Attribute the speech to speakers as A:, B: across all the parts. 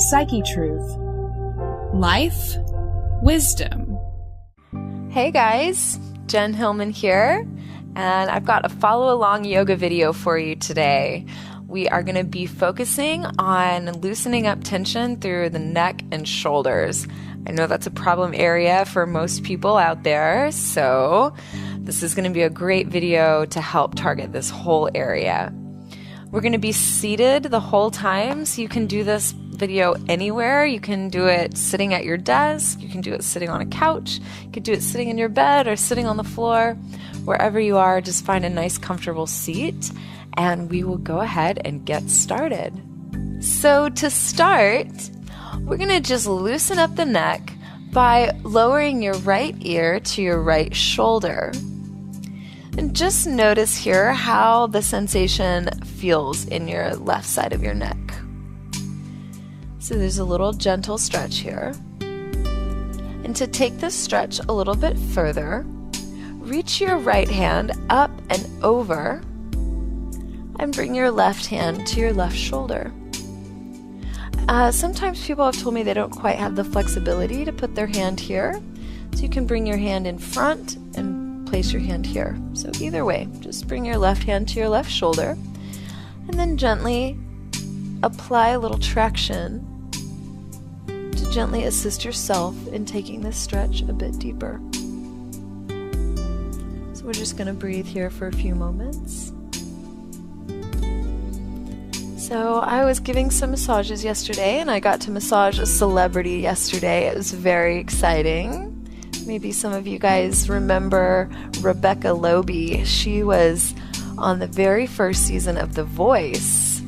A: Psyche Truth. Life, wisdom.
B: Hey guys, Jen Hillman here, and I've got a follow-along yoga video for you today. We are going to be focusing on loosening up tension through the neck and shoulders. I know that's a problem area for most people out there, so this is going to be a great video to help target this whole area. We're going to be seated the whole time, so you can do this video anywhere. You can do it sitting at your desk, you can do it sitting on a couch, you could do it sitting in your bed or sitting on the floor. Wherever you are, just find a nice comfortable seat and we will go ahead and get started. So to start, we're going to just loosen up the neck by lowering your right ear to your right shoulder. And just notice here how the sensation feels in your left side of your neck. So there's a little gentle stretch here. And to take this stretch a little bit further, reach your right hand up and over and bring your left hand to your left shoulder. Sometimes people have told me they don't quite have the flexibility to put their hand here. So you can bring your hand in front and place your hand here. So either way, just bring your left hand to your left shoulder and then gently apply a little traction to gently assist yourself in taking this stretch a bit deeper. So we're just going to breathe here for a few moments. So I was giving some massages yesterday and I got to massage a celebrity yesterday. It was very exciting. Maybe some of you guys remember Rebecca Loewe. She was on the very first season of The Voice.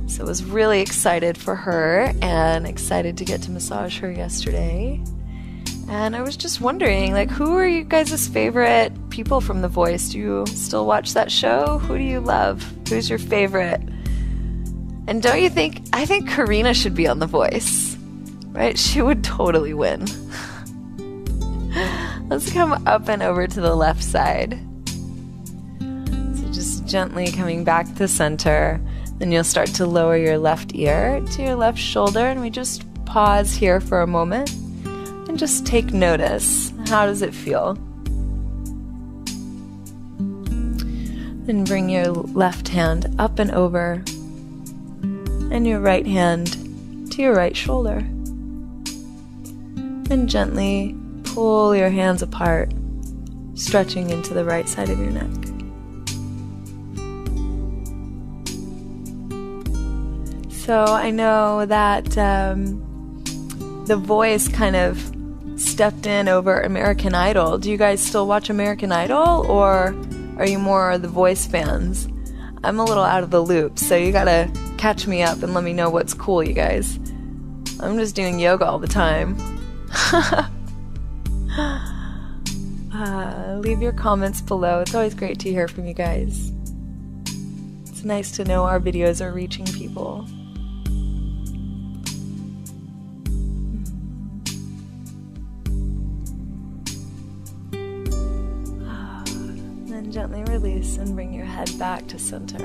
B: So I was really excited for her and excited to get to massage her yesterday. And I was just wondering, like, who are you guys' favorite people from The Voice? Do you still watch that show? Who do you love? Who's your favorite? And don't you think, I think Karina should be on The Voice, right? She would totally win. Let's come up and over to the left side. So just gently coming back to center. Then you'll start to lower your left ear to your left shoulder. And we just pause here for a moment and just take notice. How does it feel? Then bring your left hand up and over and your right hand to your right shoulder. And gently pull your hands apart, stretching into the right side of your neck. So I know that The Voice kind of stepped in over American Idol. Do you guys still watch American Idol, or are you more The Voice fans? I'm a little out of the loop, so you gotta catch me up and let me know what's cool, you guys. I'm just doing yoga all the time. Leave your comments below. It's always great to hear from you guys. It's nice to know our videos are reaching people. Then gently release and bring your head back to center.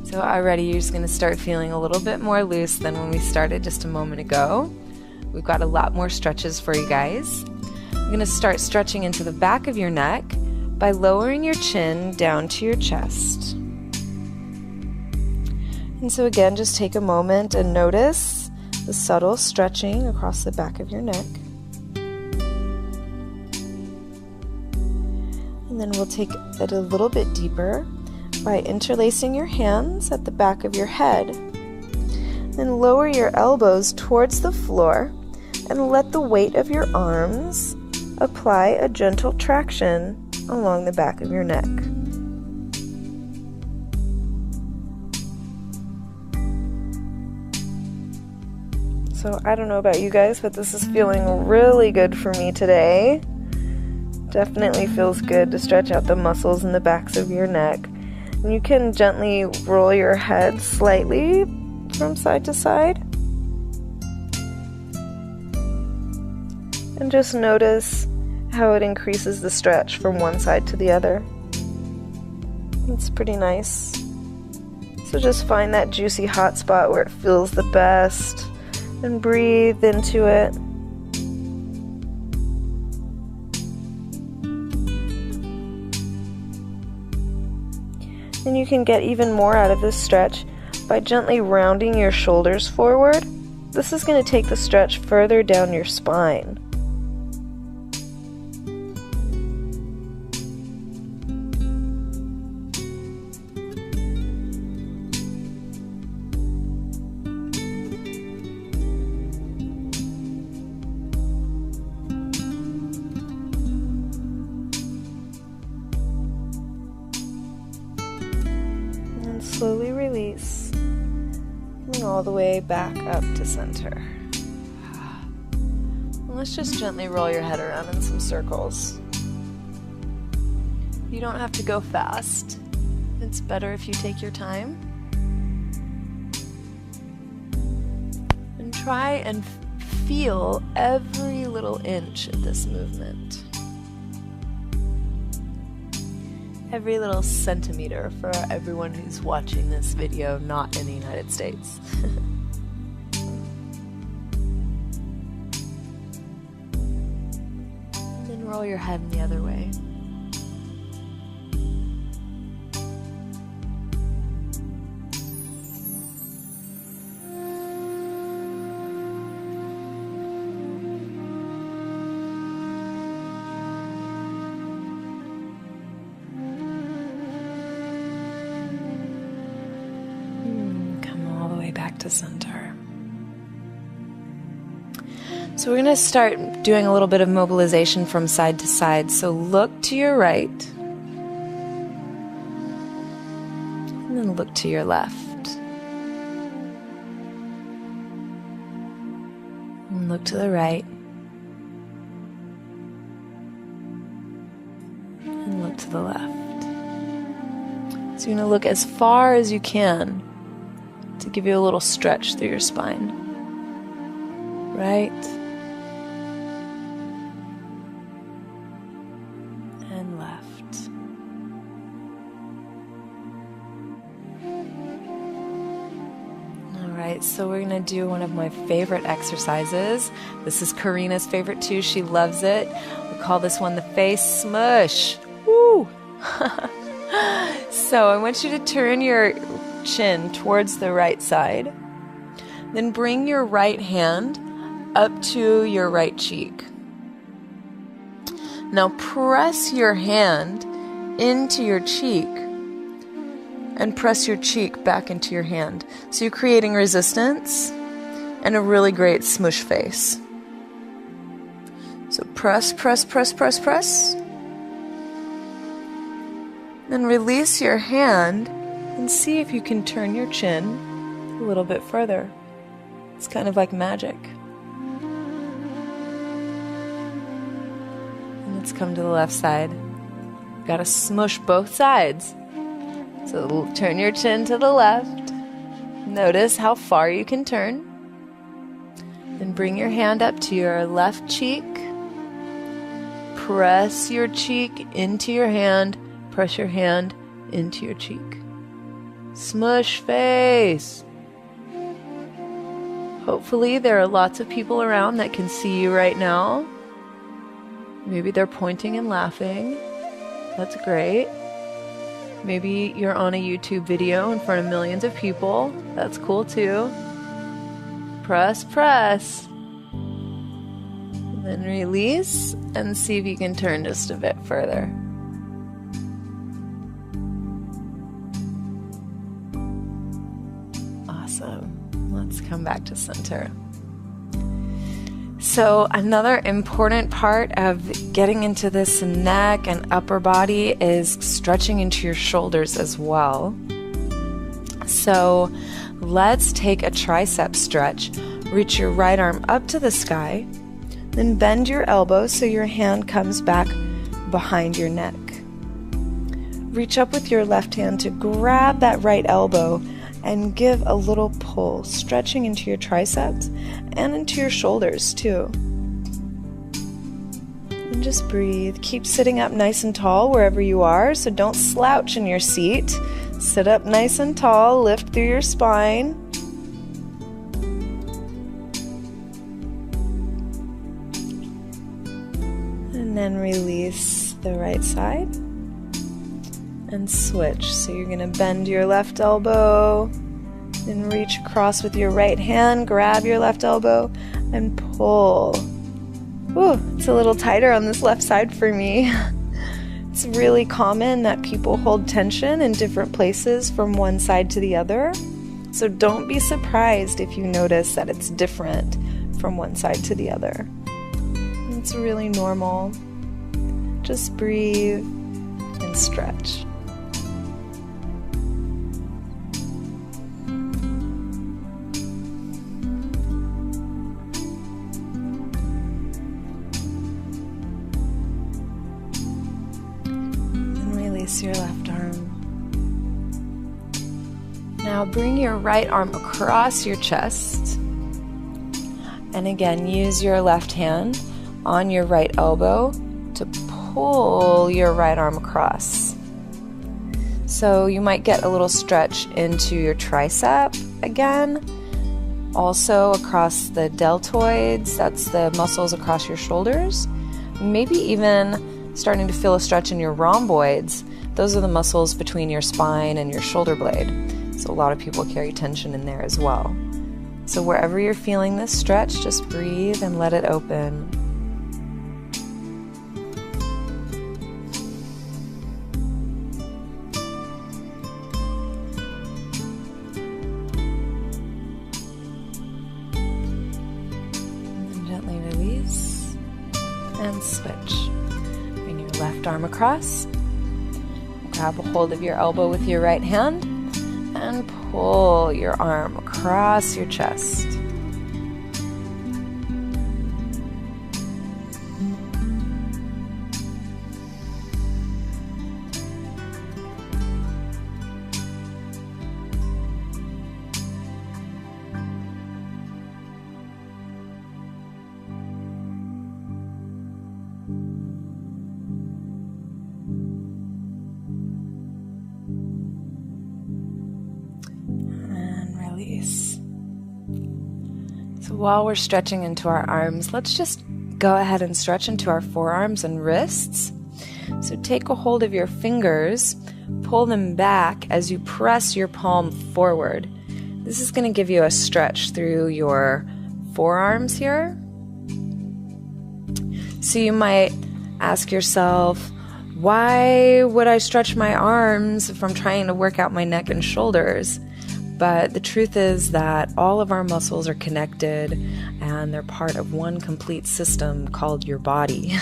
B: So already you're just going to start feeling a little bit more loose than when we started just a moment ago. We've got a lot more stretches for you guys. You're going to start stretching into the back of your neck by lowering your chin down to your chest. And so again, just take a moment and notice the subtle stretching across the back of your neck. And then we'll take it a little bit deeper by interlacing your hands at the back of your head. Then lower your elbows towards the floor and let the weight of your arms apply a gentle traction along the back of your neck. So I don't know about you guys, but this is feeling really good for me today. Definitely feels good to stretch out the muscles in the backs of your neck. And you can gently roll your head slightly from side to side. And just notice how it increases the stretch from one side to the other. It's pretty nice. So just find that juicy hot spot where it feels the best and breathe into it. And you can get even more out of this stretch by gently rounding your shoulders forward. This is going to take the stretch further down your spine. Slowly release, and all the way back up to center. And let's just gently roll your head around in some circles. You don't have to go fast. It's better if you take your time. And try and feel every little inch of this movement. Every little centimeter for everyone who's watching this video not in the United States. And then roll your head in the other way. Back to center. So we're going to start doing a little bit of mobilization from side to side. So look to your right and then look to your left. And look to the right and look to the left. So you're going to look as far as you can to give you a little stretch through your spine. Right and left. All right, so we're gonna do one of my favorite exercises. This is Karina's favorite too. She loves it. We call this one the face smush. Woo! So I want you to turn your chin towards the right side. Then bring your right hand up to your right cheek. Now press your hand into your cheek and press your cheek back into your hand. So you're creating resistance and a really great smush face. So press, press, press, press, press. Then release your hand and see if you can turn your chin a little bit further. It's kind of like magic. And let's come to the left side. You've got to smush both sides. So turn your chin to the left. Notice how far you can turn. Then bring your hand up to your left cheek. Press your cheek into your hand. Press your hand into your cheek. Smush face. Hopefully there are lots of people around that can see you right now. Maybe they're pointing and laughing. That's great. Maybe you're on a YouTube video in front of millions of people. That's cool too. Press, press. And then release and see if you can turn just a bit further. Let's come back to center. So another important part of getting into this neck and upper body is stretching into your shoulders as well. So let's take a tricep stretch. Reach your right arm up to the sky, then bend your elbow so your hand comes back behind your neck. Reach up with your left hand to grab that right elbow and give a little pull, stretching into your triceps and into your shoulders too. And just breathe. Keep sitting up nice and tall wherever you are, so don't slouch in your seat. Sit up nice and tall, lift through your spine. And then release the right side and switch. So you're going to bend your left elbow and reach across with your right hand, grab your left elbow and pull. Ooh, it's a little tighter on this left side for me. It's really common that people hold tension in different places from one side to the other. So don't be surprised if you notice that it's different from one side to the other. It's really normal. Just breathe and stretch. And release your left arm. Now bring your right arm across your chest. And again, use your left hand on your right elbow to pull your right arm across. So you might get a little stretch into your tricep again. Also across the deltoids, that's the muscles across your shoulders. Maybe even starting to feel a stretch in your rhomboids. Those are the muscles between your spine and your shoulder blade. So a lot of people carry tension in there as well. So wherever you're feeling this stretch, just breathe and let it open. And switch. Bring your left arm across. Grab a hold of your elbow with your right hand and pull your arm across your chest. So while we're stretching into our arms, let's just go ahead and stretch into our forearms and wrists. So take a hold of your fingers, pull them back as you press your palm forward. This is going to give you a stretch through your forearms here. So you might ask yourself, why would I stretch my arms if I'm trying to work out my neck and shoulders? But the truth is that all of our muscles are connected and they're part of one complete system called your body.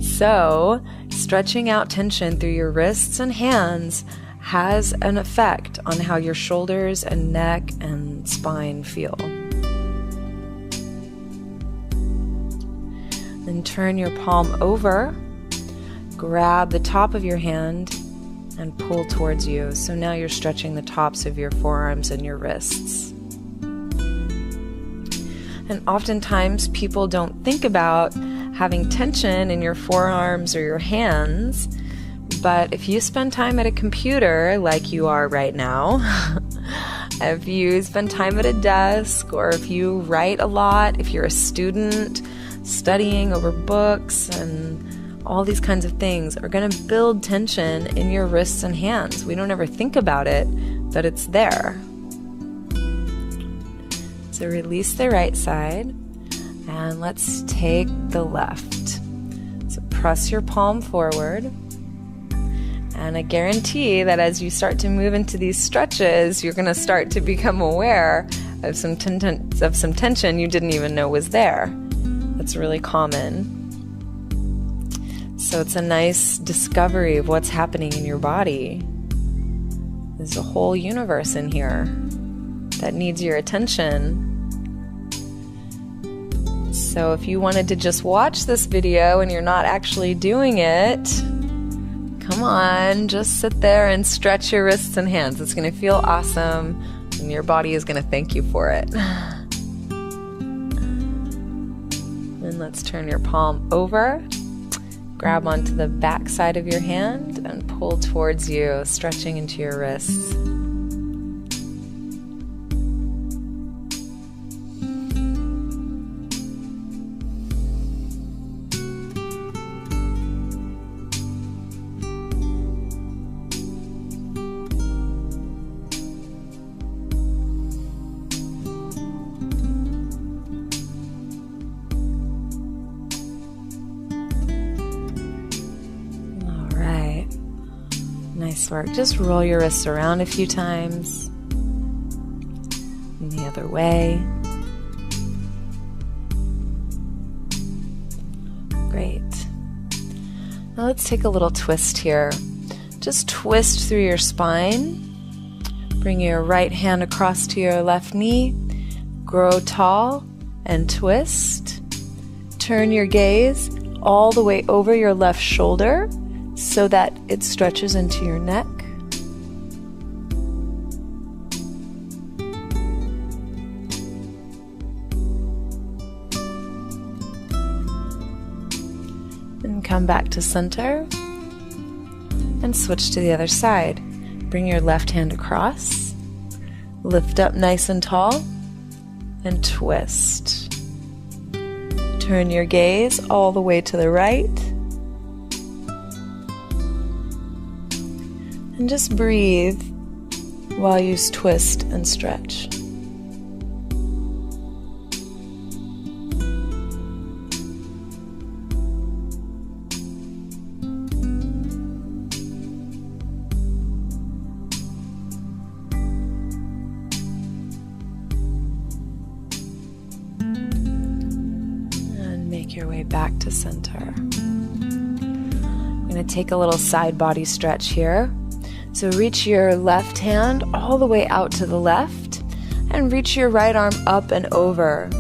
B: So stretching out tension through your wrists and hands has an effect on how your shoulders and neck and spine feel. Then turn your palm over, grab the top of your hand and pull towards you. So now you're stretching the tops of your forearms and your wrists. And oftentimes people don't think about having tension in your forearms or your hands, but if you spend time at a computer like you are right now, if you spend time at a desk, or if you write a lot, if you're a student studying over books and all these kinds of things are going to build tension in your wrists and hands. We don't ever think about it, but it's there. So release the right side and let's take the left. So press your palm forward. And I guarantee that as you start to move into these stretches, you're going to start to become aware of some tension you didn't even know was there. That's really common. So it's a nice discovery of what's happening in your body. There's a whole universe in here that needs your attention. So if you wanted to just watch this video and you're not actually doing it, come on, just sit there and stretch your wrists and hands. It's going to feel awesome and your body is going to thank you for it. And let's turn your palm over. Grab onto the back side of your hand and pull towards you, stretching into your wrists. Nice work. Just roll your wrists around a few times. And the other way. Great. Now let's take a little twist here. Just twist through your spine. Bring your right hand across to your left knee. Grow tall and twist. Turn your gaze all the way over your left shoulder, so that it stretches into your neck. And come back to center and switch to the other side. Bring your left hand across, lift up nice and tall, and twist. Turn your gaze all the way to the right. And just breathe while you twist and stretch. And make your way back to center. I'm going to take a little side body stretch here. So reach your left hand all the way out to the left and reach your right arm up and over.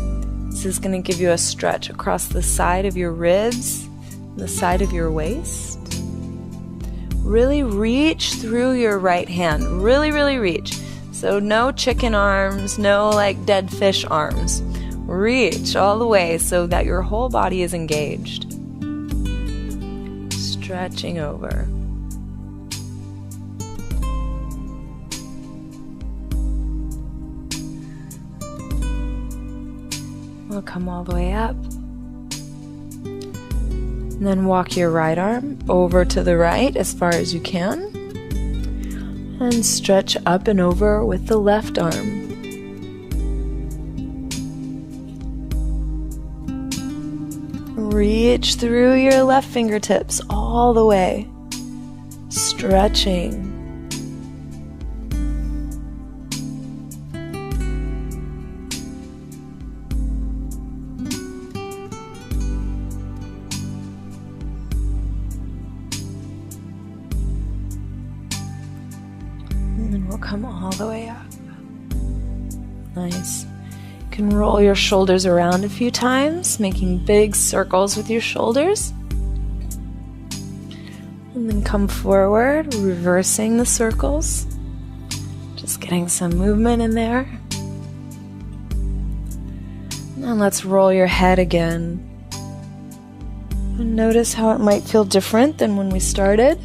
B: This is going to give you a stretch across the side of your ribs, the side of your waist. Really reach through your right hand. Really, really reach. So no chicken arms, no like dead fish arms. Reach all the way so that your whole body is engaged. Stretching over. We'll come all the way up. And then walk your right arm over to the right as far as you can. And stretch up and over with the left arm. Reach through your left fingertips all the way. Stretching. Come all the way up. Nice. You can roll your shoulders around a few times, making big circles with your shoulders. And then come forward, reversing the circles. Just getting some movement in there. And let's roll your head again. And notice how it might feel different than when we started.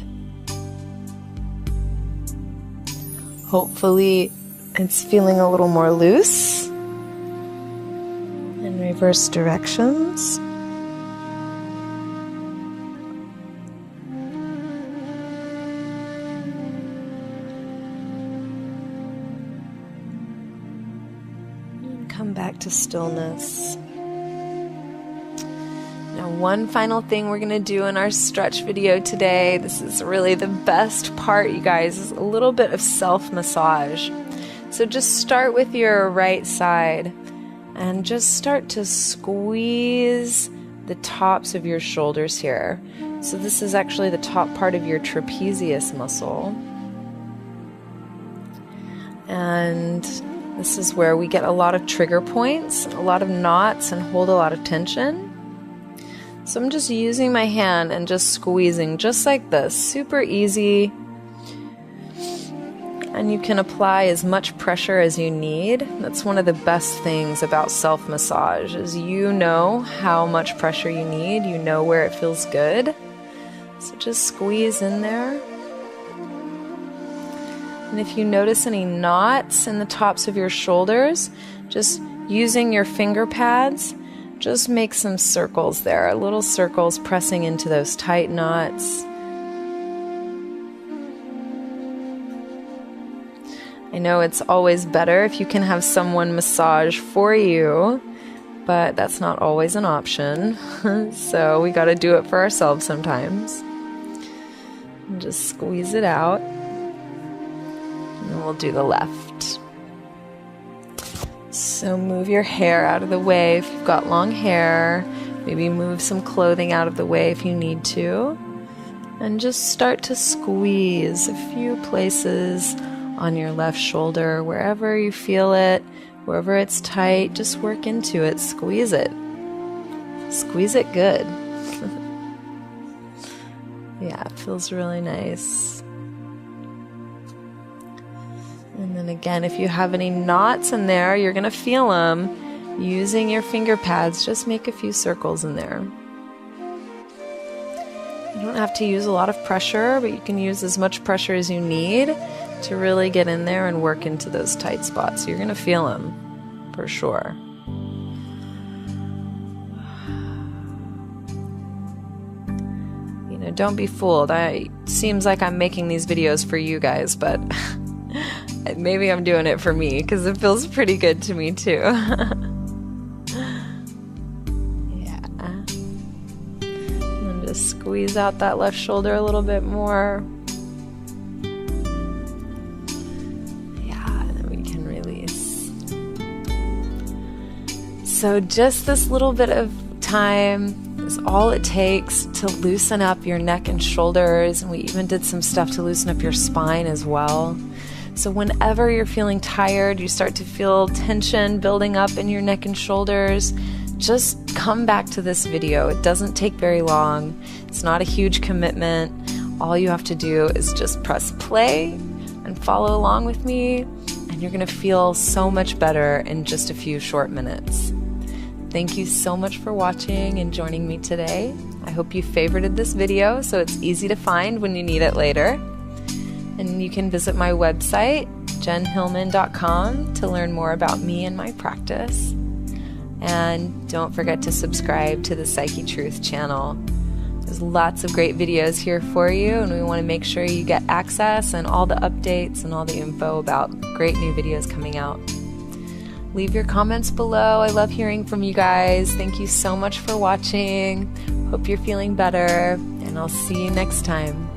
B: Hopefully it's feeling a little more loose. And reverse directions. And come back to stillness. Now, one final thing we're going to do in our stretch video today, this is really the best part, you guys, is a little bit of self-massage. So just start with your right side and just start to squeeze the tops of your shoulders here. So this is actually the top part of your trapezius muscle. And this is where we get a lot of trigger points, a lot of knots, and hold a lot of tension. So I'm just using my hand and just squeezing just like this, super easy. And you can apply as much pressure as you need. That's one of the best things about self-massage is you know how much pressure you need, you know where it feels good. So just squeeze in there. And if you notice any knots in the tops of your shoulders, just using your finger pads, just make some circles there, little circles pressing into those tight knots. I know it's always better if you can have someone massage for you, but that's not always an option. So we got to do it for ourselves sometimes. And just squeeze it out. And then we'll do the left. So move your hair out of the way if you've got long hair. Maybe move some clothing out of the way if you need to. And just start to squeeze a few places on your left shoulder, wherever you feel it, wherever it's tight, just work into it, squeeze it. Squeeze it good. Yeah, it feels really nice. And then again, if you have any knots in there, you're going to feel them. Using your finger pads, just make a few circles in there. You don't have to use a lot of pressure, but you can use as much pressure as you need to really get in there and work into those tight spots. You're going to feel them for sure. You know, don't be fooled. It seems like I'm making these videos for you guys, but maybe I'm doing it for me because it feels pretty good to me too. Yeah. And just squeeze out that left shoulder a little bit more. So just this little bit of time is all it takes to loosen up your neck and shoulders, and we even did some stuff to loosen up your spine as well. So whenever you're feeling tired, you start to feel tension building up in your neck and shoulders, just come back to this video. It doesn't take very long. It's not a huge commitment. All you have to do is just press play and follow along with me, and you're going to feel so much better in just a few short minutes. Thank you so much for watching and joining me today. I hope you favorited this video so it's easy to find when you need it later. And you can visit my website, jenhillman.com, to learn more about me and my practice. And don't forget to subscribe to the Psyche Truth channel. There's lots of great videos here for you, and we want to make sure you get access and all the updates and all the info about great new videos coming out. Leave your comments below. I love hearing from you guys. Thank you so much for watching. Hope you're feeling better, and I'll see you next time.